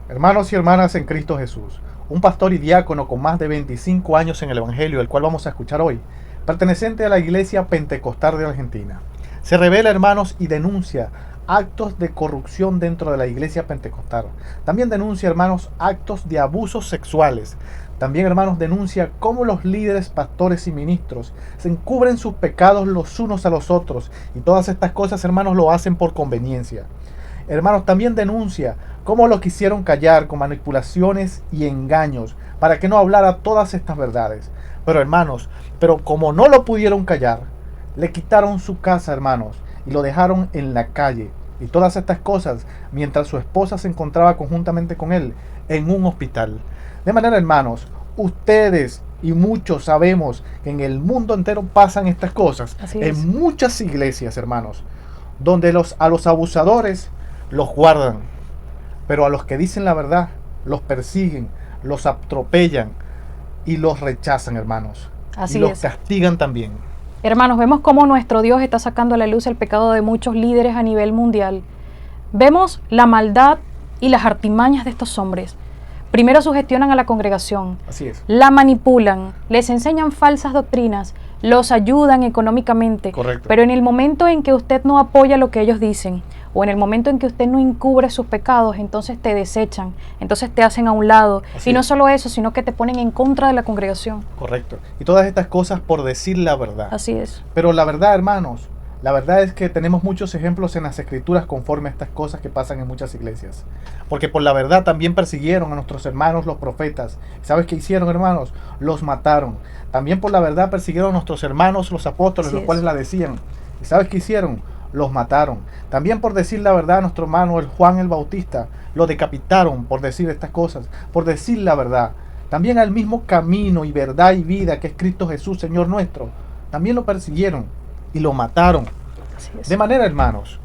Hermanos y hermanas en Cristo Jesús, un pastor y diácono con más de 25 años en el Evangelio, el cual vamos a escuchar hoy, perteneciente a la Iglesia Pentecostal de Argentina, se revela, hermanos, y denuncia actos de corrupción dentro de la Iglesia Pentecostal. También denuncia, hermanos, actos de abusos sexuales. También, hermanos, denuncia cómo los líderes, pastores y ministros se encubren sus pecados los unos a los otros, y todas estas cosas, hermanos, lo hacen por conveniencia. Hermanos, también denuncia cómo lo quisieron callar con manipulaciones y engaños para que no hablara todas estas verdades. Pero hermanos, como no lo pudieron callar, le quitaron su casa, hermanos, y lo dejaron en la calle. Y todas estas cosas mientras su esposa se encontraba conjuntamente con él en un hospital. De manera, hermanos, ustedes y muchos sabemos que en el mundo entero pasan estas cosas. En muchas iglesias, hermanos, donde a los abusadores los guardan, pero a los que dicen la verdad los persiguen, los atropellan y los rechazan, hermanos. Y los castigan también. Hermanos, vemos cómo nuestro Dios está sacando a la luz el pecado de muchos líderes a nivel mundial. Vemos la maldad y las artimañas de estos hombres. Primero sugestionan a la congregación, la manipulan, les enseñan falsas doctrinas, los ayudan económicamente. Correcto. Pero en el momento en que usted no apoya lo que ellos dicen, o en el momento en que usted no encubre sus pecados, entonces te desechan, entonces te hacen a un lado. Y no solo eso, sino que te ponen en contra de la congregación. Correcto. Y todas estas cosas por decir la verdad. Así es. Pero la verdad, hermanos, la verdad es que tenemos muchos ejemplos en las Escrituras conforme a estas cosas que pasan en muchas iglesias. Porque por la verdad también persiguieron a nuestros hermanos los profetas. ¿Sabes qué hicieron, hermanos? Los mataron. También por la verdad persiguieron a nuestros hermanos los apóstoles, los cuales la decían. ¿Y sabes qué hicieron? Los mataron. También por decir la verdad, nuestro hermano el Juan el Bautista lo decapitaron por decir estas cosas, por decir la verdad. También al mismo camino y verdad y vida que es Cristo Jesús, Señor nuestro, también lo persiguieron y lo mataron. De manera, hermanos,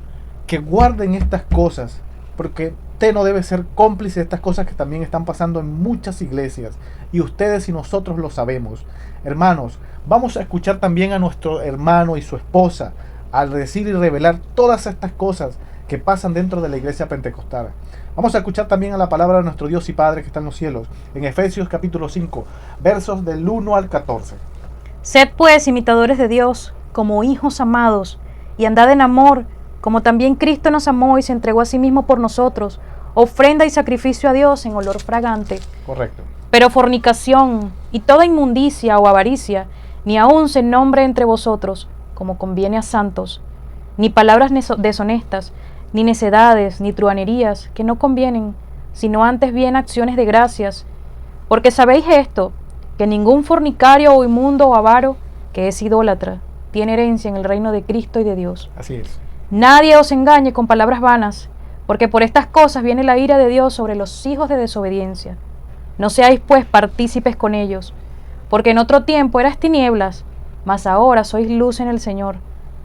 que guarden estas cosas, porque usted no debe ser cómplice de estas cosas que también están pasando en muchas iglesias, y ustedes y nosotros lo sabemos. Hermanos, vamos a escuchar también a nuestro hermano y su esposa al decir y revelar todas estas cosas que pasan dentro de la iglesia pentecostal. Vamos a escuchar también a la palabra de nuestro Dios y Padre que está en los cielos, en Efesios capítulo 5, versos del 1 al 14. Sed pues imitadores de Dios, como hijos amados, y andad en amor, como también Cristo nos amó y se entregó a sí mismo por nosotros, ofrenda y sacrificio a Dios en olor fragante. Correcto. Pero fornicación y toda inmundicia o avaricia, ni aun se nombre entre vosotros, como conviene a santos, ni palabras deshonestas, ni necedades, ni truhanerías, que no convienen, sino antes bien acciones de gracias. Porque sabéis esto, que ningún fornicario o inmundo o avaro, que es idólatra, tiene herencia en el reino de Cristo y de Dios. Así es. Nadie os engañe con palabras vanas, porque por estas cosas viene la ira de Dios sobre los hijos de desobediencia. No seáis pues partícipes con ellos, porque en otro tiempo eras tinieblas, mas ahora sois luz en el Señor.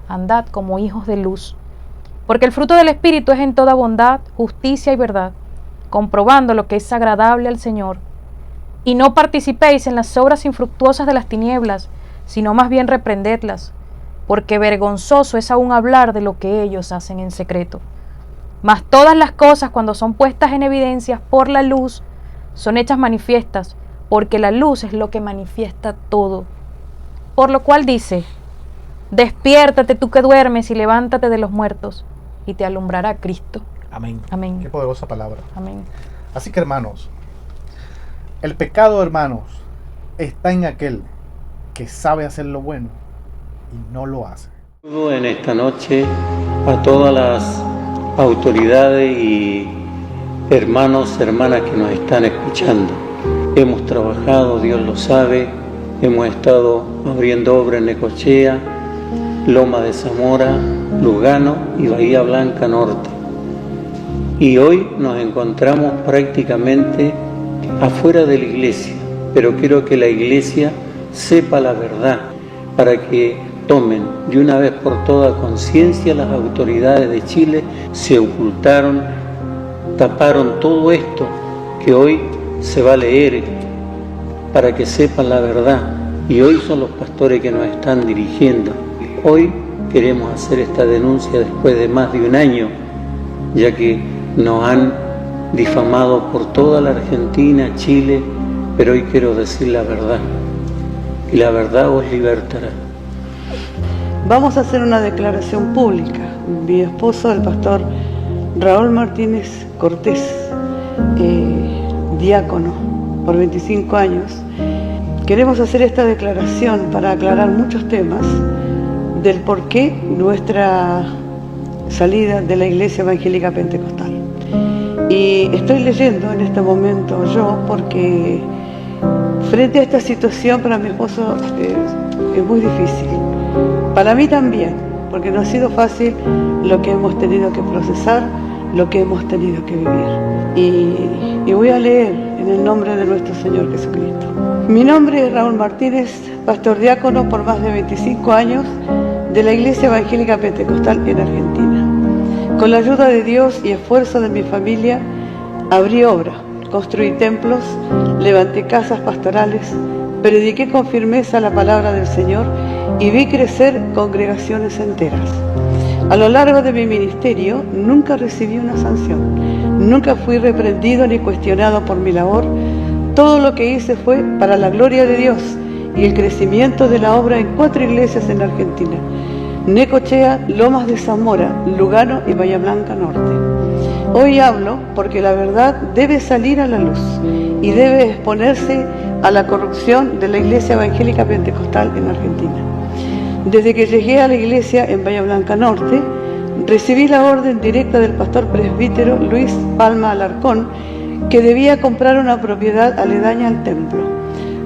Andad como hijos de luz. Porque el fruto del Espíritu es en toda bondad, justicia y verdad, comprobando lo que es agradable al Señor. Y no participéis en las obras infructuosas de las tinieblas, sino más bien reprendedlas, porque vergonzoso es aún hablar de lo que ellos hacen en secreto. Mas todas las cosas, cuando son puestas en evidencia por la luz, son hechas manifiestas, porque la luz es lo que manifiesta todo. Por lo cual dice: despiértate tú que duermes y levántate de los muertos, y te alumbrará Cristo. Amén. Amén. Qué poderosa palabra. Amén. Así que, hermanos, el pecado, hermanos, está en aquel que sabe hacer lo bueno y no lo hace. Saludo en esta noche a todas las autoridades y hermanos, hermanas que nos están escuchando. Hemos trabajado, Dios lo sabe, hemos estado abriendo obra en Necochea, Loma de Zamora, Lugano y Bahía Blanca Norte. Y hoy nos encontramos prácticamente afuera de la iglesia, pero quiero que la iglesia sepa la verdad para que tomen de una vez por todas conciencia. Las autoridades de Chile se ocultaron, taparon todo esto que hoy se va a leer para que sepan la verdad, y hoy son los pastores que nos están dirigiendo. Hoy queremos hacer esta denuncia después de más de un año, ya que nos han difamado por toda la Argentina, Chile, pero hoy quiero decir la verdad, y la verdad os libertará. Vamos a hacer una declaración pública. Mi esposo, el pastor Raúl Martínez Cortés, diácono por 25 años, queremos hacer esta declaración para aclarar muchos temas del por qué nuestra salida de la Iglesia Evangélica Pentecostal. Y estoy leyendo en este momento yo porque frente a esta situación para mi esposo es muy difícil. Para mí también, porque no ha sido fácil lo que hemos tenido que procesar, lo que hemos tenido que vivir. Y voy a leer en el nombre de nuestro Señor Jesucristo. Mi nombre es Raúl Martínez, pastor diácono por más de 25 años de la Iglesia Evangélica Pentecostal en Argentina. Con la ayuda de Dios y esfuerzo de mi familia, abrí obra, construí templos, levanté casas pastorales, prediqué con firmeza la palabra del Señor y vi crecer congregaciones enteras. A lo largo de mi ministerio nunca recibí una sanción, nunca fui reprendido ni cuestionado por mi labor. Todo lo que hice fue para la gloria de Dios y el crecimiento de la obra en 4 iglesias en Argentina: Necochea, Lomas de Zamora, Lugano y Bahía Blanca Norte. Hoy hablo porque la verdad debe salir a la luz y debe exponerse a la corrupción de la Iglesia Evangélica Pentecostal en Argentina. Desde que llegué a la iglesia en Bahía Blanca Norte, recibí la orden directa del pastor presbítero Luis Palma Alarcón, que debía comprar una propiedad aledaña al templo.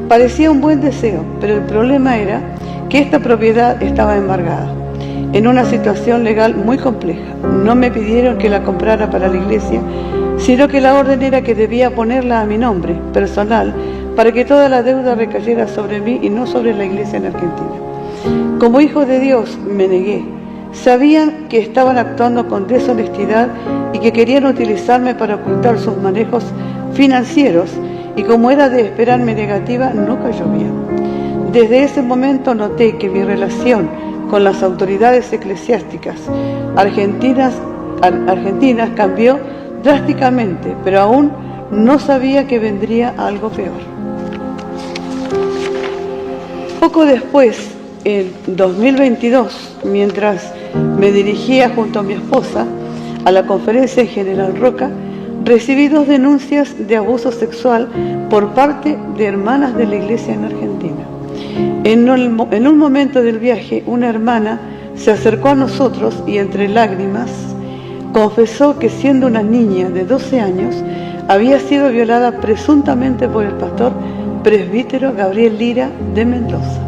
Parecía un buen deseo, pero el problema era que esta propiedad estaba embargada, en una situación legal muy compleja. No me pidieron que la comprara para la iglesia, sino que la orden era que debía ponerla a mi nombre personal para que toda la deuda recayera sobre mí y no sobre la iglesia en Argentina. Como hijo de Dios me negué. Sabían que estaban actuando con deshonestidad y que querían utilizarme para ocultar sus manejos financieros, y como era de esperar mi negativa, no cayó bien. Desde ese momento noté que mi relación con las autoridades eclesiásticas argentinas cambió drásticamente, pero aún no sabía que vendría algo peor. Poco después, en 2022, mientras me dirigía junto a mi esposa a la conferencia en General Roca, recibí 2 denuncias de abuso sexual por parte de hermanas de la iglesia en Argentina. En un momento del viaje, una hermana se acercó a nosotros y entre lágrimas confesó que siendo una niña de 12 años había sido violada presuntamente por el pastor presbítero Gabriel Lira de Mendoza.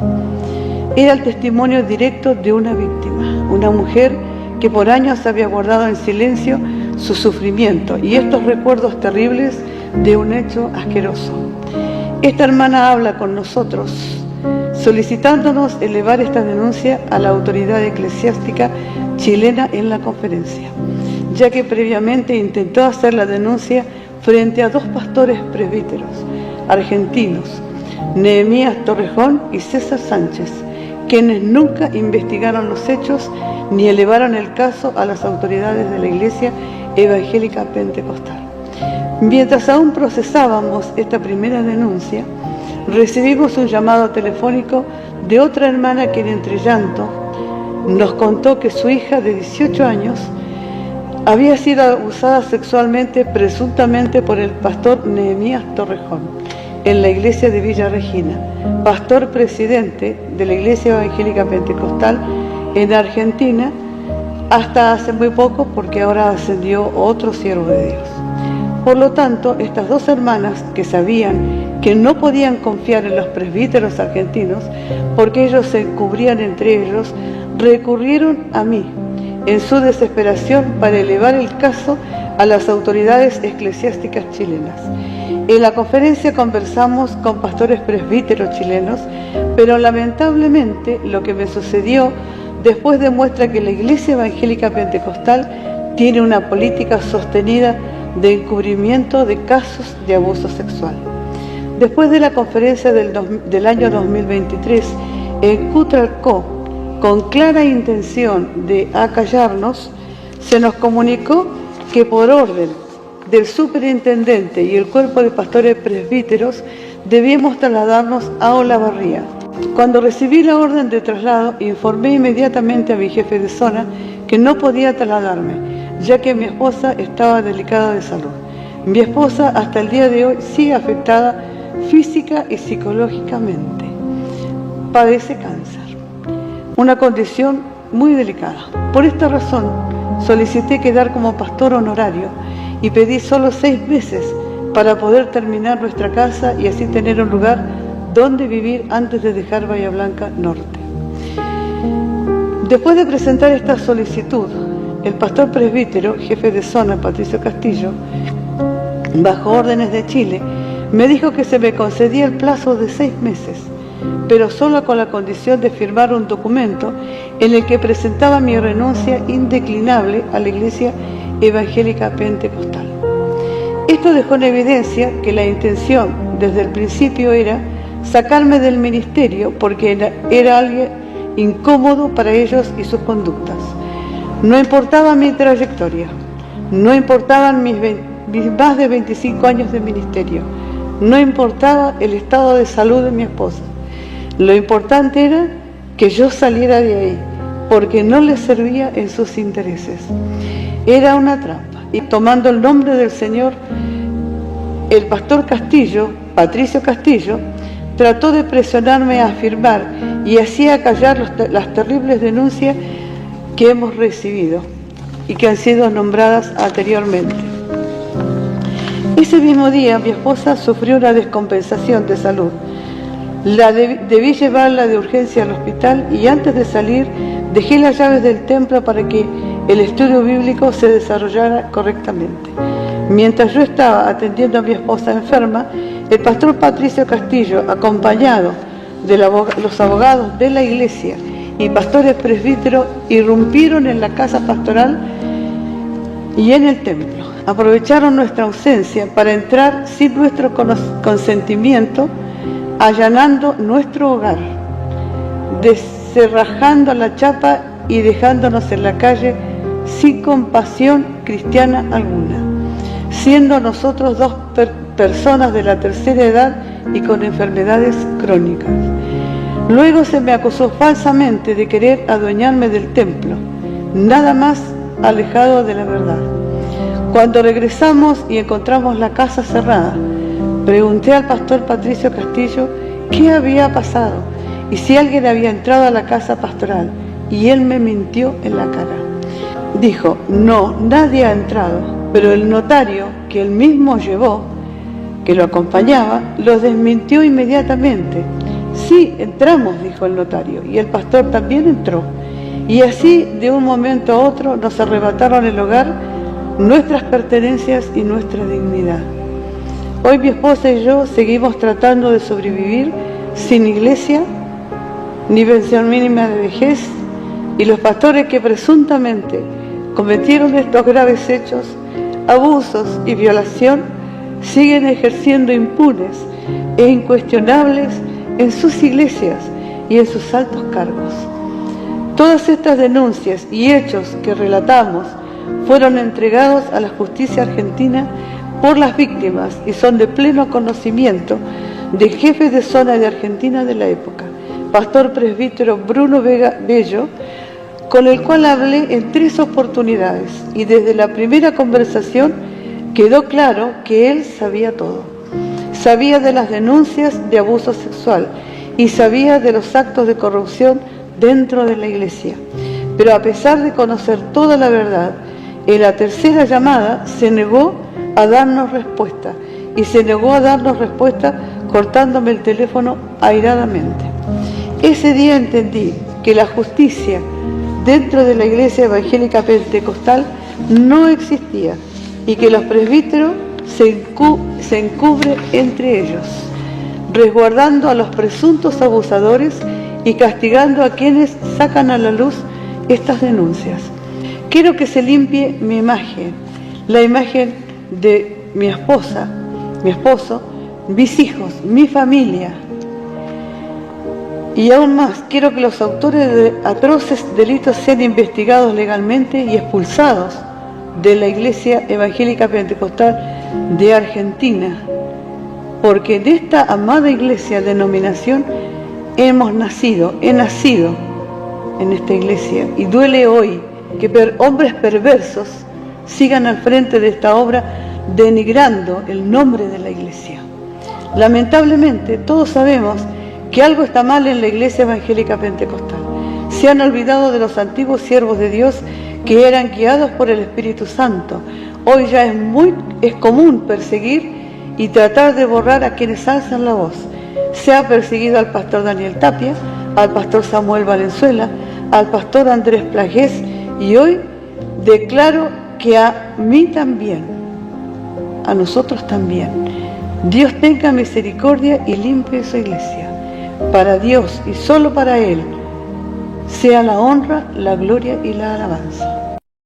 Era el testimonio directo de una víctima, una mujer que por años había guardado en silencio su sufrimiento y estos recuerdos terribles de un hecho asqueroso. Esta hermana habla con nosotros, solicitándonos elevar esta denuncia a la autoridad eclesiástica chilena en la conferencia, ya que previamente intentó hacer la denuncia frente a 2 pastores presbíteros argentinos, Nehemías Torrejón y César Sánchez, quienes nunca investigaron los hechos ni elevaron el caso a las autoridades de la Iglesia Evangélica Pentecostal. Mientras aún procesábamos esta primera denuncia, recibimos un llamado telefónico de otra hermana quien entre llanto nos contó que su hija de 18 años había sido abusada sexualmente presuntamente por el pastor Nehemías Torrejón en la iglesia de Villa Regina, pastor presidente de la Iglesia Evangélica Pentecostal en Argentina, hasta hace muy poco, porque ahora ascendió otro siervo de Dios. Por lo tanto, estas 2 hermanas que sabían que no podían confiar en los presbíteros argentinos porque ellos se encubrían entre ellos, recurrieron a mí en su desesperación para elevar el caso a las autoridades eclesiásticas chilenas. En la conferencia conversamos con pastores presbíteros chilenos, pero lamentablemente lo que me sucedió después demuestra que la Iglesia Evangélica Pentecostal tiene una política sostenida de encubrimiento de casos de abuso sexual. Después de la conferencia del año 2023 en Cutralcó, con clara intención de acallarnos, se nos comunicó que por orden del superintendente y el cuerpo de pastores presbíteros, debíamos trasladarnos a Olavarría. Cuando recibí la orden de traslado, informé inmediatamente a mi jefe de zona que no podía trasladarme, ya que mi esposa estaba delicada de salud. Mi esposa hasta el día de hoy sigue afectada física y psicológicamente. Padece cáncer, una condición muy delicada. Por esta razón, solicité quedar como pastor honorario y pedí solo 6 meses para poder terminar nuestra casa y así tener un lugar donde vivir antes de dejar Bahía Blanca Norte. Después de presentar esta solicitud, el pastor presbítero, jefe de zona, Patricio Castillo, bajo órdenes de Chile, me dijo que se me concedía el plazo de 6 meses, pero solo con la condición de firmar un documento en el que presentaba mi renuncia indeclinable a la Iglesia Evangélica Pentecostal. Esto dejó en evidencia que la intención desde el principio era sacarme del ministerio porque era alguien incómodo para ellos y sus conductas. No importaba mi trayectoria, no importaban mis más de 25 años de ministerio, no importaba el estado de salud de mi esposa. Lo importante era que yo saliera de ahí, porque no les servía en sus intereses. Era una trampa. Y tomando el nombre del Señor, el pastor Castillo, Patricio Castillo, trató de presionarme a firmar y así acallar las terribles denuncias que hemos recibido y que han sido nombradas anteriormente. Ese mismo día mi esposa sufrió una descompensación de salud. Debí llevarla de urgencia al hospital y antes de salir dejé las llaves del templo para que el estudio bíblico se desarrollara correctamente. Mientras yo estaba atendiendo a mi esposa enferma, el pastor Patricio Castillo, acompañado de los abogados de la iglesia y pastores presbíteros, irrumpieron en la casa pastoral y en el templo. Aprovecharon nuestra ausencia para entrar sin nuestro consentimiento, allanando nuestro hogar, descerrajando la chapa y dejándonos en la calle sin compasión cristiana alguna, siendo nosotros 2 personas de la tercera edad y con enfermedades crónicas. Luego se me acusó falsamente de querer adueñarme del templo, nada más alejado de la verdad. Cuando regresamos y encontramos la casa cerrada, pregunté al pastor Patricio Castillo qué había pasado y si alguien había entrado a la casa pastoral, y él me mintió en la cara. Dijo, no, nadie ha entrado, pero el notario que él mismo llevó, que lo acompañaba, lo desmintió inmediatamente. Sí, entramos, dijo el notario, y el pastor también entró. Y así, de un momento a otro, nos arrebataron el hogar, nuestras pertenencias y nuestra dignidad. Hoy mi esposa y yo seguimos tratando de sobrevivir sin iglesia, ni pensión mínima de vejez, y los pastores que presuntamente cometieron estos graves hechos, abusos y violación, siguen ejerciendo impunes e incuestionables en sus iglesias y en sus altos cargos. Todas estas denuncias y hechos que relatamos fueron entregados a la justicia argentina por las víctimas y son de pleno conocimiento del jefe de zona de Argentina de la época, pastor presbítero Bruno Vega Bello, con el cual hablé en 3 oportunidades y desde la primera conversación quedó claro que él sabía todo. Sabía de las denuncias de abuso sexual y sabía de los actos de corrupción dentro de la iglesia. Pero a pesar de conocer toda la verdad, en la tercera llamada se negó a darnos respuesta y se negó a darnos respuesta cortándome el teléfono airadamente. Ese día entendí que la justicia dentro de la Iglesia Evangélica Pentecostal no existía y que los presbíteros se encubren entre ellos, resguardando a los presuntos abusadores y castigando a quienes sacan a la luz estas denuncias. Quiero que se limpie mi imagen, la imagen de mi esposa, mi esposo, mis hijos, mi familia. Y aún más, quiero que los autores de atroces delitos sean investigados legalmente y expulsados de la Iglesia Evangélica Pentecostal de Argentina, porque de esta amada iglesia denominación he nacido en esta iglesia, y duele hoy que hombres perversos sigan al frente de esta obra denigrando el nombre de la iglesia. Lamentablemente todos sabemos que algo está mal en la Iglesia Evangélica Pentecostal. Se han olvidado de los antiguos siervos de Dios que eran guiados por el Espíritu Santo. Hoy ya es común perseguir y tratar de borrar a quienes alzan la voz. Se ha perseguido al pastor Daniel Tapia, al pastor Samuel Valenzuela, al pastor Andrés Plagués, y hoy declaro que a mí también, a nosotros también. Dios tenga misericordia y limpie su iglesia. Para Dios y solo para Él sea la honra, la gloria y la alabanza.